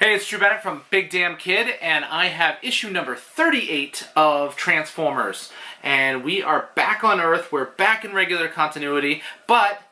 Hey, it's Drew Bennett from Big Damn Kid, and I have issue number 38 of Transformers. And we are back on Earth, we're back in regular continuity, but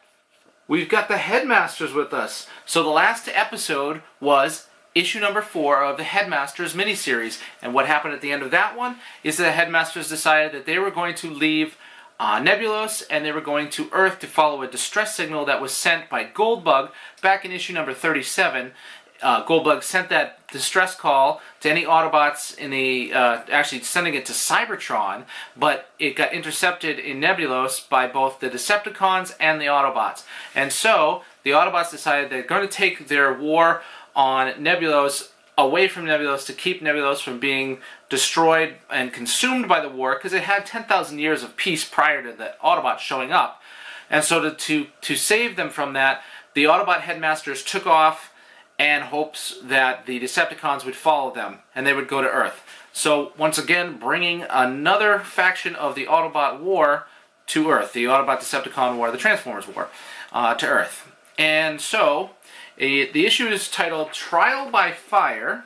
we've got the Headmasters with us. So the last episode was issue number 4 of the Headmasters miniseries. And what happened at the end of that one is that the Headmasters decided that they were going to leave Nebulos, and they were going to Earth to follow a distress signal that was sent by Goldbug back in issue number 37. Goldbug sent that distress call to any Autobots in the, actually sending it to Cybertron, but it got intercepted in Nebulos by both the Decepticons and the Autobots. And so, the Autobots decided they're going to take their war on Nebulos away from Nebulos to keep Nebulos from being destroyed and consumed by the war, because it had 10,000 years of peace prior to the Autobots showing up. And so to save them from that, the Autobot Headmasters took off and hopes that the Decepticons would follow them, and they would go to Earth. So, once again, bringing another faction of the Autobot War to Earth, the Autobot-Decepticon War, the Transformers War, to Earth. And so, the issue is titled Trial by Fire,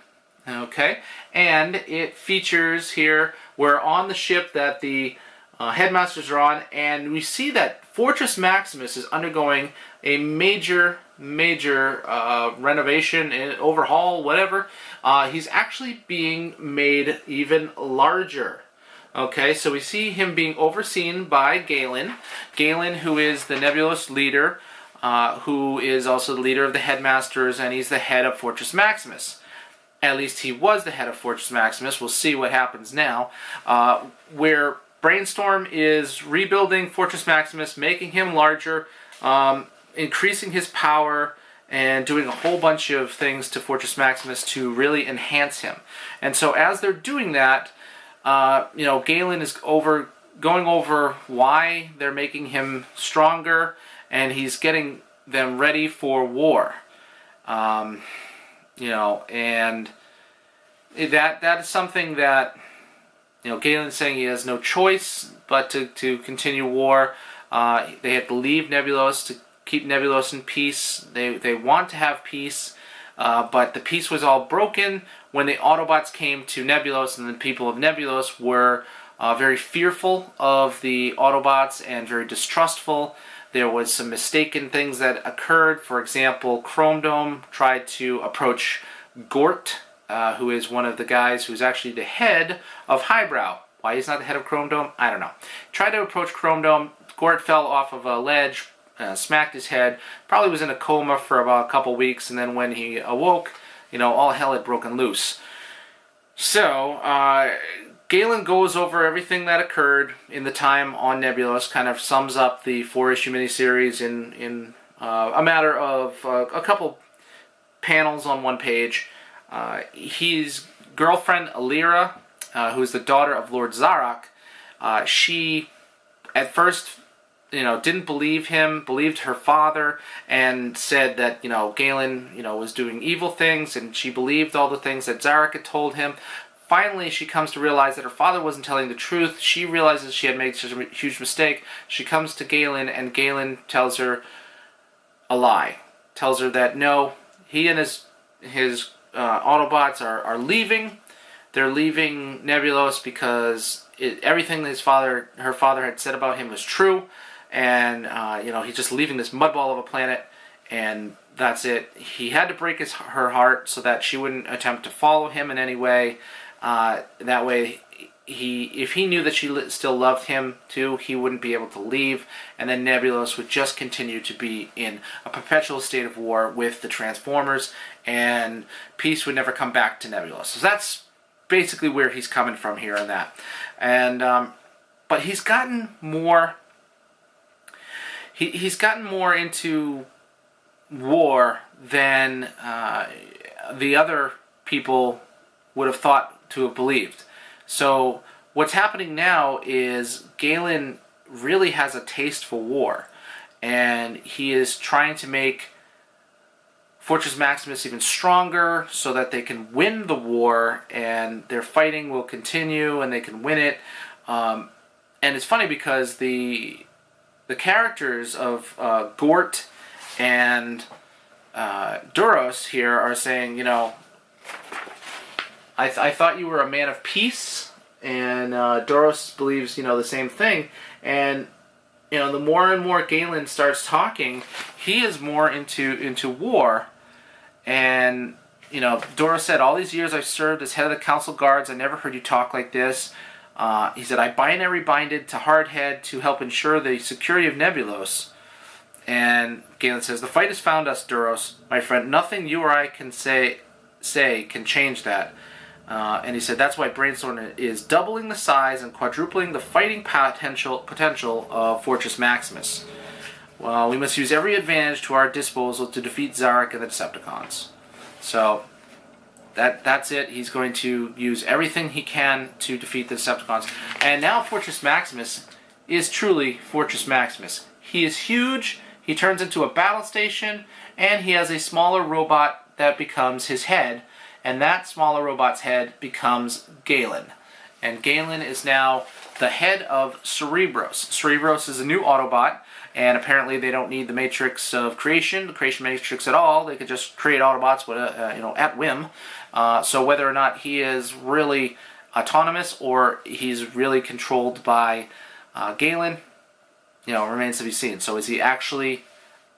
okay, and it features here, we're on the ship that the Headmasters are on, and we see that Fortress Maximus is undergoing a major renovation and overhaul, whatever. He's actually being made even larger. Okay, so we see him being overseen by Galen. Galen, who is the Nebulos leader, who is also the leader of the Headmasters, and he's the head of Fortress Maximus. At least he was the head of Fortress Maximus. We'll see what happens now. Where Brainstorm is rebuilding Fortress Maximus, making him larger, increasing his power, and doing a whole bunch of things to Fortress Maximus to really enhance him. And so as they're doing that, Galen is going over why they're making him stronger, and he's getting them ready for war. And that is something that, Galen's saying he has no choice but to continue war. They have to leave Nebulos to keep Nebulos in peace. They want to have peace, but the peace was all broken when the Autobots came to Nebulos, and the people of Nebulos were very fearful of the Autobots and very distrustful. There was some mistaken things that occurred. For example, Chromedome tried to approach Gort, who is one of the guys who's actually the head of Highbrow. Why he's not the head of Chromedome, I don't know. Tried to approach Chromedome. Gort fell off of a ledge, smacked his head, probably was in a coma for about a couple weeks, and then when he awoke, all hell had broken loose. So, Galen goes over everything that occurred in the time on Nebulos, kind of sums up the 4-issue miniseries in a matter of a couple panels on one page. His girlfriend, Alira, who is the daughter of Lord Zarak, she at first didn't believe him, believed her father, and said that, Galen, was doing evil things, and she believed all the things that Zarak had told him. Finally, she comes to realize that her father wasn't telling the truth. She realizes she had made such a huge mistake. She comes to Galen, and Galen tells her a lie. Tells her that, no, he and his Autobots are leaving. They're leaving Nebulos because everything her father had said about him was true. And, he's just leaving this mudball of a planet, and that's it. He had to break her heart so that she wouldn't attempt to follow him in any way. That way, if he knew that she still loved him too, he wouldn't be able to leave, and then Nebulos would just continue to be in a perpetual state of war with the Transformers, and peace would never come back to Nebulos. So that's basically where he's coming from here on that. And, but he's gotten more... He's gotten more into war than the other people would have thought to have believed. So what's happening now is Galen really has a taste for war, and he is trying to make Fortress Maximus even stronger so that they can win the war, and their fighting will continue and they can win it. And it's funny because the characters of Gort and Duros here are saying, I thought you were a man of peace, and Duros believes, the same thing. And, the more and more Galen starts talking, he is more into war. And, Duros said, all these years I've served as head of the council guards, I never heard you talk like this. He said, I binary binded to Hardhead to help ensure the security of Nebulos. And Galen says, the fight has found us, Duros. My friend, nothing you or I can say can change that. And he said that's why Brainstorm is doubling the size and quadrupling the fighting potential of Fortress Maximus. Well, we must use every advantage to our disposal to defeat Zarak and the Decepticons. So that's it. He's going to use everything he can to defeat the Decepticons. And now Fortress Maximus is truly Fortress Maximus. He is huge. He turns into a battle station, and he has a smaller robot that becomes his head. And that smaller robot's head becomes Galen. And Galen is now the head of Cerebros. Cerebros is a new Autobot, and apparently they don't need the matrix of creation, the creation matrix at all. They could just create Autobots at whim. So whether or not he is really autonomous or he's really controlled by Galen, remains to be seen. So is he actually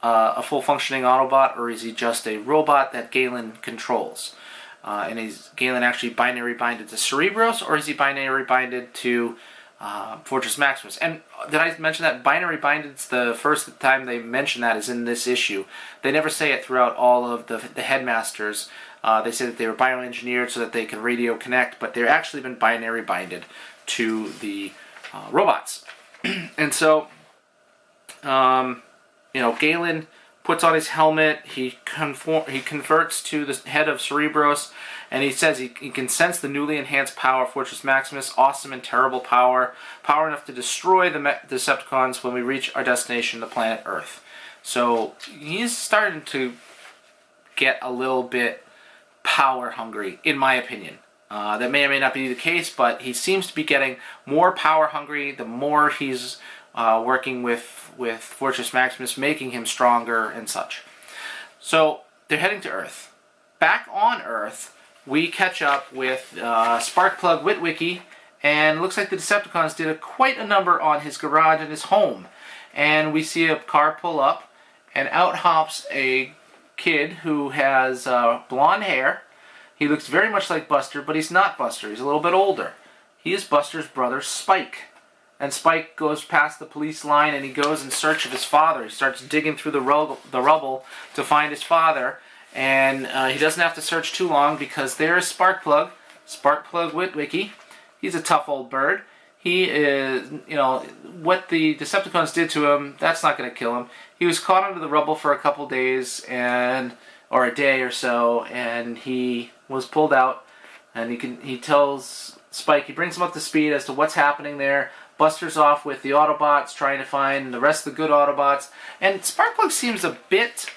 a full functioning Autobot, or is he just a robot that Galen controls? And is Galen actually binary binded to Cerebros, or is he binary binded to Fortress Maximus? And did I mention that binary binded's the first time they mention that is in this issue? They never say it throughout all of the Headmasters. They say that they were bioengineered so that they can radio connect, but they've actually been binary binded to the robots. And so, Galen puts on his helmet, he converts to the head of Cerebros, and he says he can sense the newly enhanced power of Fortress Maximus, awesome and terrible power enough to destroy the Decepticons when we reach our destination, the planet Earth. So he's starting to get a little bit power hungry, in my opinion. That may or may not be the case, but he seems to be getting more power hungry the more he's working with Fortress Maximus, making him stronger and such. So they're heading to Earth. Back on Earth, we catch up with Sparkplug Witwicky, and it looks like the Decepticons did quite a number on his garage and his home. And we see a car pull up, and out hops a kid who has blonde hair. He looks very much like Buster, but he's not Buster. He's a little bit older. He is Buster's brother, Spike. And Spike goes past the police line, and he goes in search of his father. He starts digging through the rubble to find his father. And he doesn't have to search too long, because there is Sparkplug Witwicky. He's a tough old bird. He is, what the Decepticons did to him, that's not going to kill him. He was caught under the rubble for a couple days, or a day or so, and he was pulled out. And he tells Spike, he brings him up to speed as to what's happening there. Buster's off with the Autobots, trying to find the rest of the good Autobots. And Sparkplug seems a bit...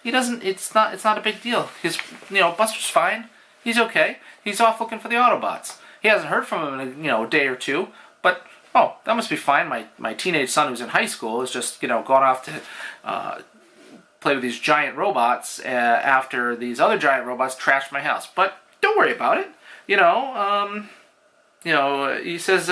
it's not a big deal. Buster's fine. He's okay. He's off looking for the Autobots. He hasn't heard from him in a day or two. But, that must be fine. My teenage son who's in high school is just, gone off to play with these giant robots after these other giant robots trashed my house. But don't worry about it. He says,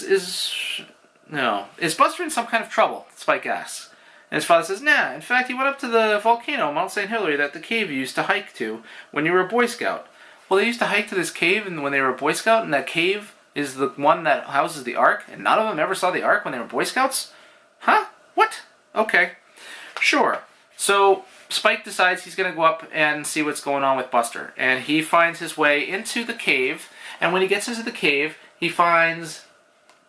is Buster in some kind of trouble? Spike asks. And his father says, nah. In fact, he went up to the volcano, Mount St. Hilary, that the cave you used to hike to when you were a Boy Scout. Well, they used to hike to this cave when they were a Boy Scout, and that cave is the one that houses the Ark, and none of them ever saw the Ark when they were Boy Scouts? Huh? What? Okay. Sure. So Spike decides he's going to go up and see what's going on with Buster. And he finds his way into the cave, and when he gets into the cave, he finds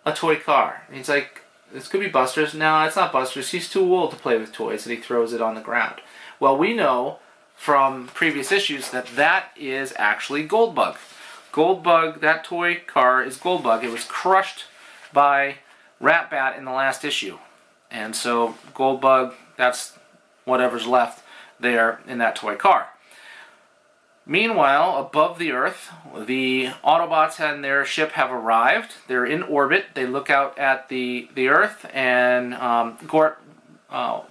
a toy car. And he's like, this could be Buster's. No, it's not Buster's. He's too old to play with toys, and he throws it on the ground. Well, we know from previous issues that is actually Goldbug. Goldbug, that toy car is Goldbug. It was crushed by Ratbat in the last issue. And so Goldbug, that's whatever's left there in that toy car. Meanwhile, above the Earth, the Autobots and their ship have arrived. They're in orbit. They look out at the Earth, and Gort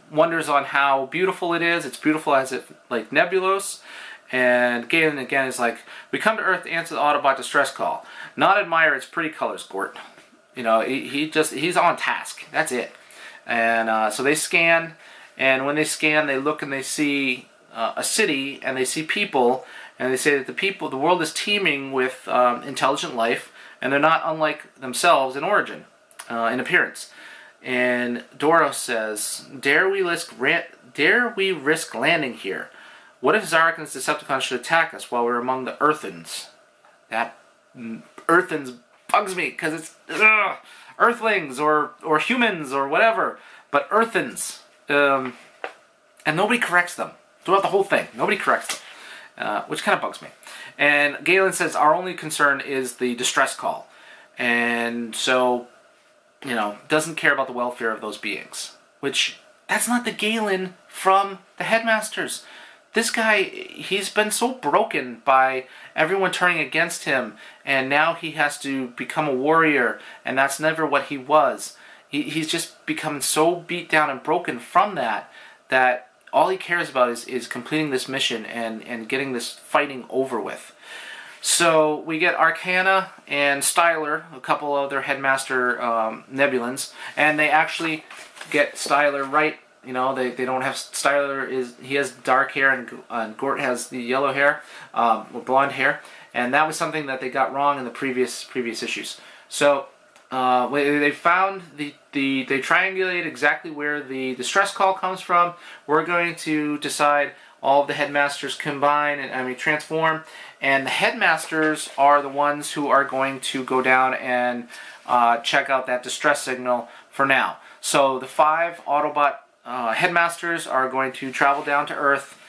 wonders on how beautiful it is. It's beautiful as if like Nebulos. And Galen again is like, we come to Earth to answer the Autobot distress call. Not admire its pretty colors, Gort. You know, he's on task. That's it. And so they scan, and when they scan, they look and they see a city, and they see people, and they say that the world is teeming with intelligent life, and they're not unlike themselves in origin, in appearance. And Duros says, dare we risk landing here? What if Zarak and his Decepticons should attack us while we're among the Earthens? That Earthens bugs me, because it's Earthlings or humans or whatever, but Earthens. And nobody corrects them. Throughout the whole thing, nobody corrects them, which kind of bugs me. And Galen says, our only concern is the distress call. And so, you know, doesn't care about the welfare of those beings. Which, that's not the Galen from the Headmasters. This guy, he's been so broken by everyone turning against him, and now he has to become a warrior, and that's never what he was. He's just become so beat down and broken from that all he cares about is completing this mission and getting this fighting over with. So we get Arcana and Stylor, a couple of their Headmaster Nebulans, and they actually get Stylor right. You know, they don't have Stylor he has dark hair and Gort has the yellow hair, or blonde hair, and that was something that they got wrong in the previous issues. So they found they triangulate exactly where the distress call comes from. We're going to decide all of the Headmasters combine and transform, and the Headmasters are the ones who are going to go down and check out that distress signal for now. So the 5 Autobot Headmasters are going to travel down to Earth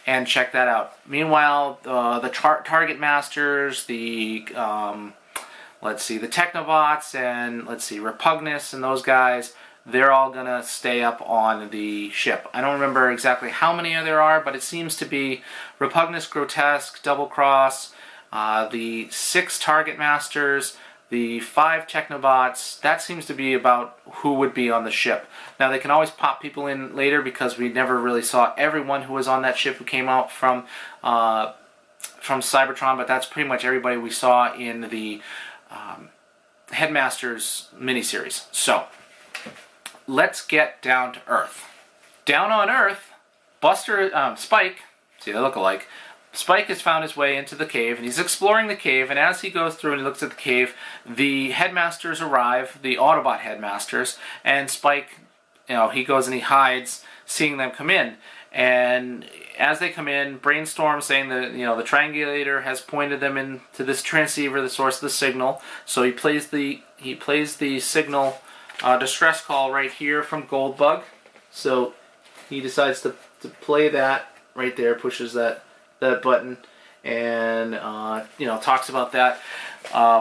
and check that out. Meanwhile, the Target Masters, the the Technobots, and Repugnus and those guys, they're all gonna stay up on the ship. I don't remember exactly how many there are, but it seems to be Repugnus, Grotesque, Double Cross, the 6 Target Masters, the 5 Technobots. That seems to be about who would be on the ship. Now they can always pop people in later because we never really saw everyone who was on that ship who came out from Cybertron, but that's pretty much everybody we saw in the Headmasters miniseries. So let's get down to Earth. Down on Earth, Spike, see they look alike. Spike has found his way into the cave, and he's exploring the cave, and as he goes through and he looks at the cave, the Headmasters arrive, the Autobot Headmasters, and Spike, he goes and he hides, seeing them come in. And as they come in, Brainstorm saying that, the triangulator has pointed them into this transceiver, the source of the signal. So he plays the signal distress call right here from Goldbug. So he decides to play that right there, pushes that button, and talks about that.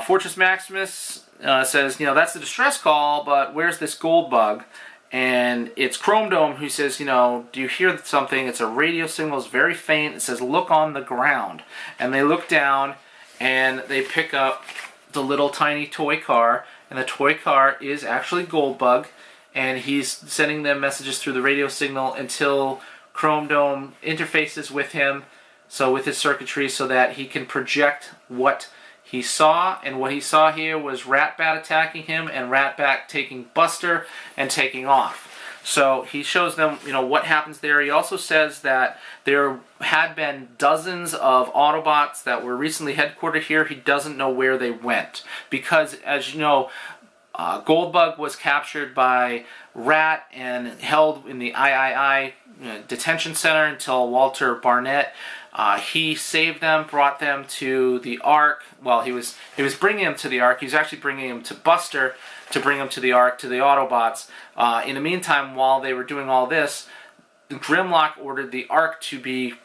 Fortress Maximus says, that's the distress call, but where's this Goldbug? And it's Chromedome who says, do you hear something? It's a radio signal, it's very faint. It says, look on the ground. And they look down, and they pick up the little tiny toy car, and the toy car is actually Goldbug, and he's sending them messages through the radio signal until Chromedome interfaces with him, so with his circuitry, so that he can project what he saw. And what he saw here was Ratbat attacking him, and Ratbat taking Buster and taking off. So he shows them, what happens there. He also says that there had been dozens of Autobots that were recently headquartered here. He doesn't know where they went, because, as you know, Goldbug was captured by Rat and held in the III detention center until Walter Barnett. He saved them, brought them to the Ark. Well, he was bringing them to the Ark. He was actually bringing them to Buster to bring them to the Ark, to the Autobots. In the meantime, while they were doing all this, Grimlock ordered the Ark to be,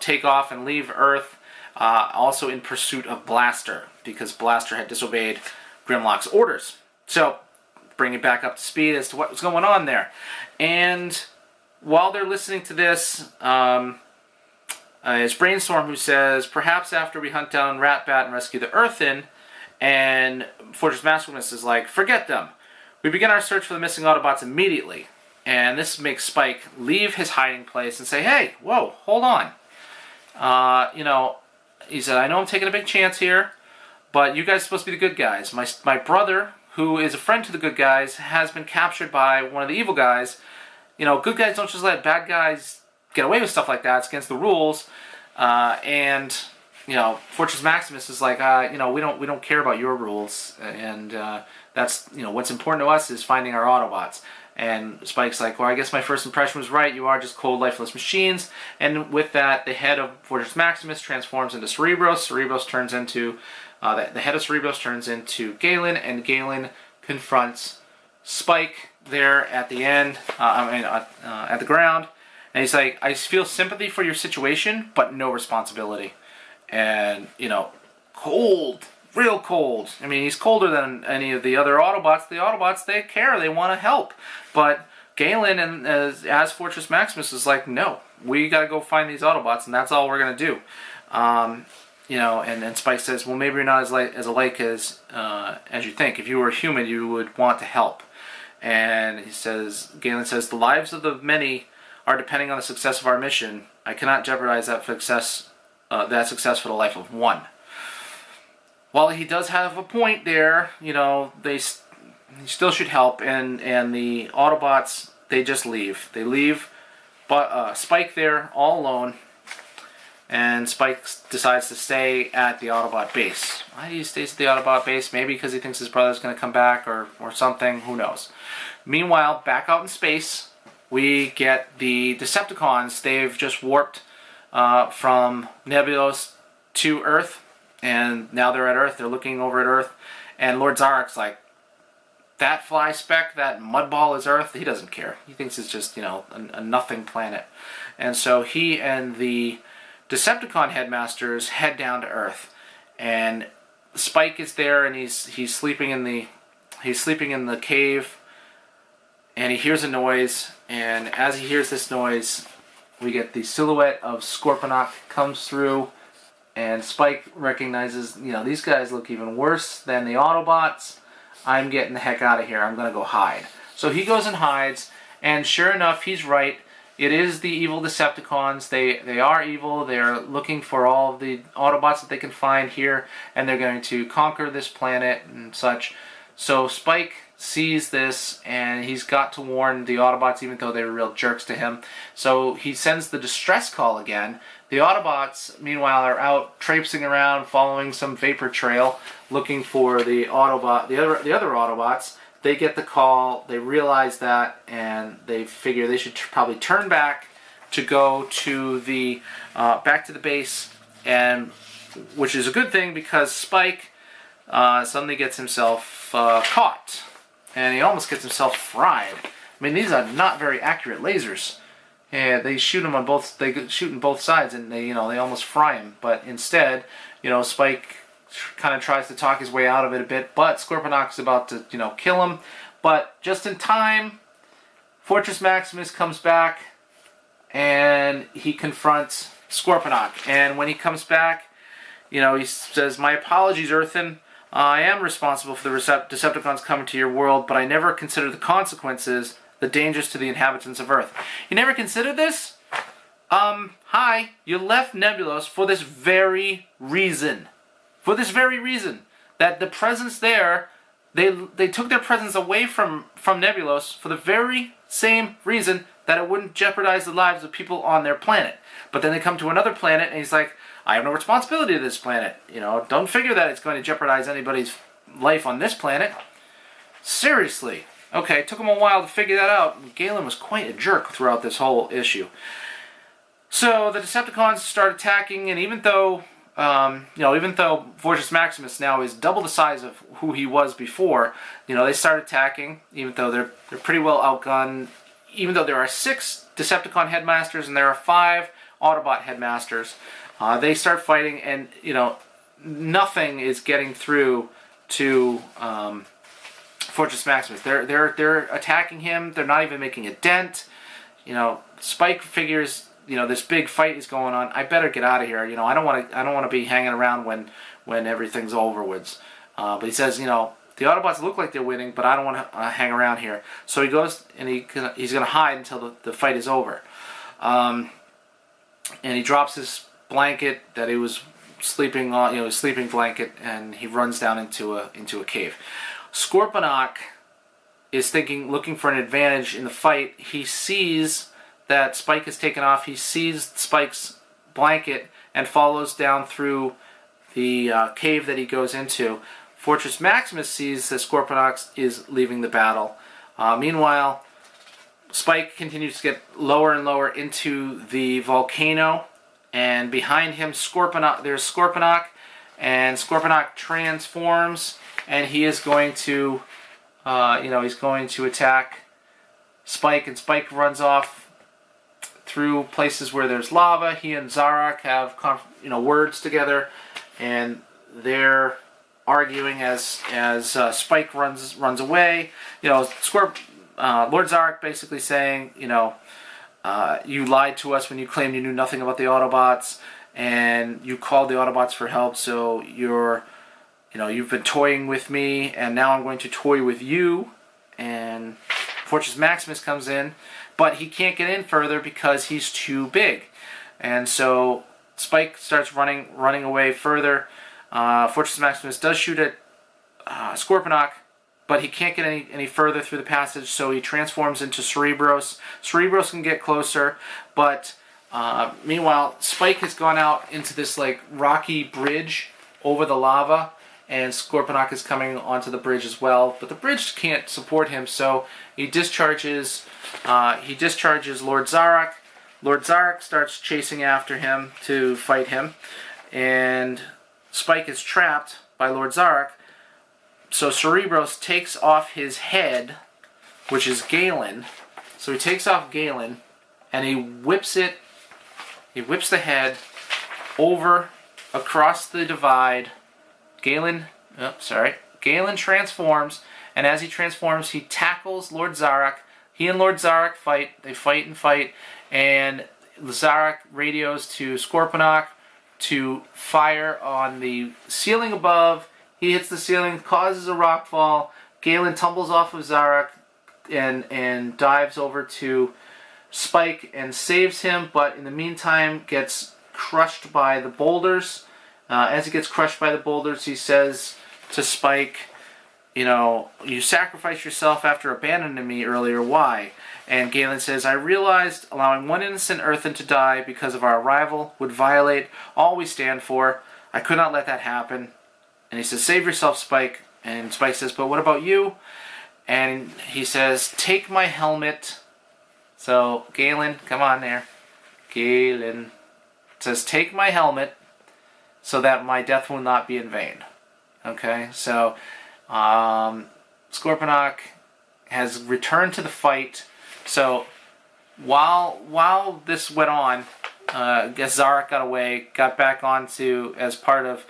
take off and leave Earth, also in pursuit of Blaster, because Blaster had disobeyed Grimlock's orders. So, bring it back up to speed as to what was going on there. And while they're listening to this, it's Brainstorm who says, perhaps after we hunt down Ratbat and rescue the Earthen, and Fortress Maximus is like, forget them. We begin our search for the missing Autobots immediately. And this makes Spike leave his hiding place and say, hey, whoa, hold on. you know, he said, I know I'm taking a big chance here, but you guys are supposed to be the good guys. My brother, who is a friend to the good guys, has been captured by one of the evil guys. You know, good guys don't just let bad guys get away with stuff like that. It's against the rules. And you know, Fortress Maximus is like, you know, we don't care about your rules, and that's, you know, what's important to us is finding our Autobots. And Spike's like, well, I guess my first impression was right. You are just cold, lifeless machines. And with that, the head of Fortress Maximus transforms into Cerebros. Cerebros turns into the head of Cerebros turns into Galen, and Galen confronts Spike there at the end. At the ground, and he's like, I feel sympathy for your situation, but no responsibility. And, you know, cold, real cold. I mean, he's colder than any of the other Autobots. The Autobots, they care, they want to help. But Galen, and as Fortress Maximus, is like, no, we got to go find these Autobots, and that's all we're going to do. You know, and then Spike says, well, maybe you're not as alike as you think. If you were a human, you would want to help. And Galen says, the lives of the many are depending on the success of our mission. I cannot jeopardize that success for the life of one. While he does have a point there, you know, he still should help, and the Autobots, they just leave. They leave, but Spike there all alone, and Spike decides to stay at the Autobot base. Why do he stay at the Autobot base? Maybe because he thinks his brother's going to come back or something. Who knows? Meanwhile, back out in space, we get the Decepticons. They've just warped from Nebulos to Earth, and now they're at Earth. They're looking over at Earth, and Lord Zarak's like, that fly speck, that mudball is Earth. He doesn't care. He thinks it's just, you know, a nothing planet. And so he and the Decepticon headmasters head down to Earth, and Spike is there, and he's sleeping in the cave, and he hears a noise, and as he hears this noise, we get the silhouette of Scorponok comes through, and Spike recognizes, you know, these guys look even worse than the Autobots. I'm getting the heck out of here. I'm going to go hide. So he goes and hides, and sure enough, he's right. It is the evil Decepticons. They are evil. They're looking for all of the Autobots that they can find here, and they're going to conquer this planet and such. So Spike sees this, and he's got to warn the Autobots, even though they were real jerks to him. So he sends the distress call again. The Autobots, meanwhile, are out traipsing around, following some vapor trail, looking for the other Autobots. They get the call, they realize that, and they figure they should probably turn back to go to the back to the base, and which is a good thing because Spike suddenly gets himself caught, and he almost gets himself fried. I mean, these are not very accurate lasers. Yeah, they shoot him on both. They shoot in both sides, and they almost fry him. But instead, you know, Spike kind of tries to talk his way out of it a bit, but Scorponok's about to, you know, kill him. But just in time, Fortress Maximus comes back, and he confronts Scorponok. And when he comes back, you know, he says, "My apologies, Earthen. I am responsible for the Decepticons coming to your world, but I never considered the consequences, the dangers to the inhabitants of Earth." You never considered this? Hi, you left Nebulos for this very reason. For this very reason. That the presence there, they took their presence away from Nebulos for the very same reason that it wouldn't jeopardize the lives of people on their planet. But then they come to another planet, and he's like, I have no responsibility to this planet. You know, don't figure that it's going to jeopardize anybody's life on this planet. Seriously. Okay, it took him a while to figure that out. Galen was quite a jerk throughout this whole issue. So the Decepticons start attacking, and even though Fortress Maximus now is double the size of who he was before, you know, they start attacking, even though they're pretty well outgunned. Even though there are 6 Decepticon headmasters and there are 5 Autobot headmasters, they start fighting, and you know, nothing is getting through to Fortress Maximus. They're attacking him. They're not even making a dent. You know, Spike figures, you know, this big fight is going on. I better get out of here. You know, I don't want to be hanging around when everything's overwards. But he says, you know, the Autobots look like they're winning, but I don't want to hang around here. So he goes and he's going to hide until the fight is over. And he drops his blanket that he was sleeping on, his sleeping blanket, and he runs down into a cave. Scorponok is looking for an advantage in the fight. He sees that Spike is taken off. He sees Spike's blanket and follows down through the cave that he goes into. Fortress Maximus sees that Scorponok is leaving the battle. Meanwhile, Spike continues to get lower and lower into the volcano, and behind him, there's Scorponok, and Scorponok transforms, and he is going to, he's going to attack Spike, and Spike runs off through places where there's lava. He and Zarak have, words together, and they're arguing as Spike runs away. Lord Zarak basically saying, you lied to us when you claimed you knew nothing about the Autobots, and you called the Autobots for help, so you've been toying with me, and now I'm going to toy with you. And Fortress Maximus comes in, but he can't get in further because he's too big. And so Spike starts running away further. Fortress Maximus does shoot at Scorponok, but he can't get any further through the passage, so he transforms into Cerebros. Cerebros can get closer, but meanwhile, Spike has gone out into this rocky bridge over the lava, and Scorponok is coming onto the bridge as well, but the bridge can't support him, so he discharges Lord Zarak. Lord Zarak starts chasing after him to fight him, and Spike is trapped by Lord Zarak. So Cerebros takes off his head, which is Galen. So he takes off Galen, and he whips the head over across the divide. Galen transforms, and as he transforms, he tackles Lord Zarak. He and Lord Zarak fight. They fight and fight, and Zarak radios to Scorponok to fire on the ceiling above. He hits the ceiling, causes a rockfall. Galen tumbles off of Zarak and dives over to Spike and saves him, but in the meantime gets crushed by the boulders. As he gets crushed by the boulders, he says to Spike, you sacrificed yourself after abandoning me earlier, why? And Galen says, I realized allowing one innocent Earthen to die because of our arrival would violate all we stand for. I could not let that happen. And he says, save yourself, Spike. And Spike says, but what about you? And he says, take my helmet. So, Galen, come on there. Galen says, take my helmet so that my death will not be in vain. Okay, so Scorponok has returned to the fight. So, while this went on, I guess Zarak got away, got back onto as part of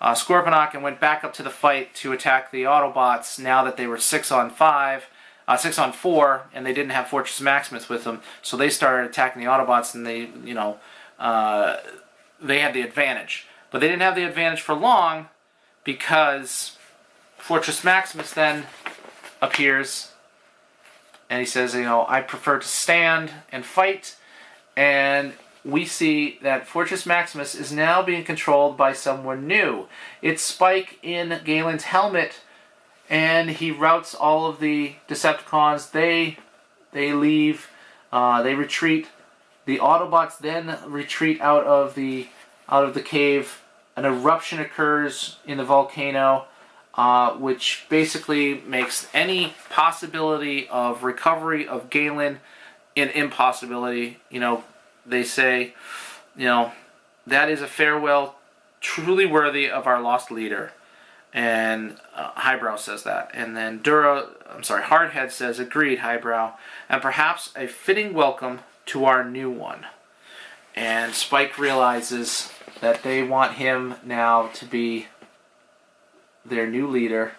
Scorponok, and went back up to the fight to attack the Autobots now that they were 6 on 4, and they didn't have Fortress Maximus with them, so they started attacking the Autobots, and they had the advantage. But they didn't have the advantage for long, because Fortress Maximus then appears, and he says, I prefer to stand and fight, and we see that Fortress Maximus is now being controlled by someone new. It's Spike in Galen's helmet, and he routs all of the Decepticons. They leave, they retreat. The Autobots then retreat out of the cave. An eruption occurs in the volcano, which basically makes any possibility of recovery of Galen an impossibility. They say, that is a farewell truly worthy of our lost leader. And Highbrow says that. And then Hardhead says, agreed, Highbrow. And perhaps a fitting welcome to our new one. And Spike realizes that they want him now to be their new leader,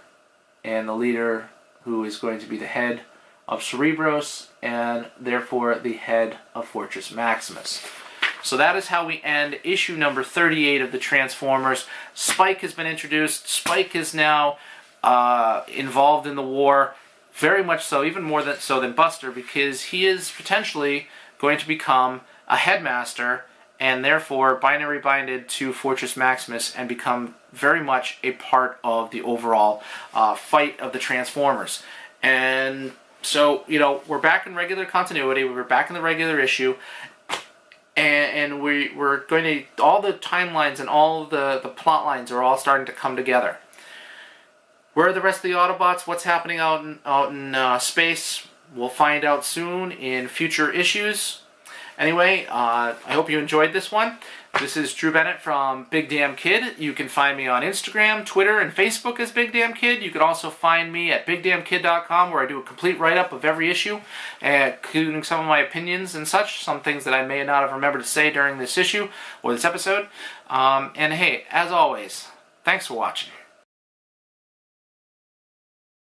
and the leader who is going to be the head of Cerebros, and therefore the head of Fortress Maximus. So that is how we end issue number 38 of the Transformers. Spike has been introduced. Spike is now involved in the war, very much so, even more than Buster, because he is potentially going to become a headmaster and therefore binary binded to Fortress Maximus and become very much a part of the overall fight of the Transformers. And so, we're back in regular continuity, we're back in the regular issue, and we're going to, all the timelines and all the plot lines are all starting to come together. Where are the rest of the Autobots? What's happening out in space? We'll find out soon in future issues. Anyway, I hope you enjoyed this one. This is Drew Bennett from Big Damn Kid. You can find me on Instagram, Twitter, and Facebook as Big Damn Kid. You can also find me at BigDamnKid.com, where I do a complete write-up of every issue, including some of my opinions and such, some things that I may not have remembered to say during this issue or this episode. And hey, as always, thanks for watching.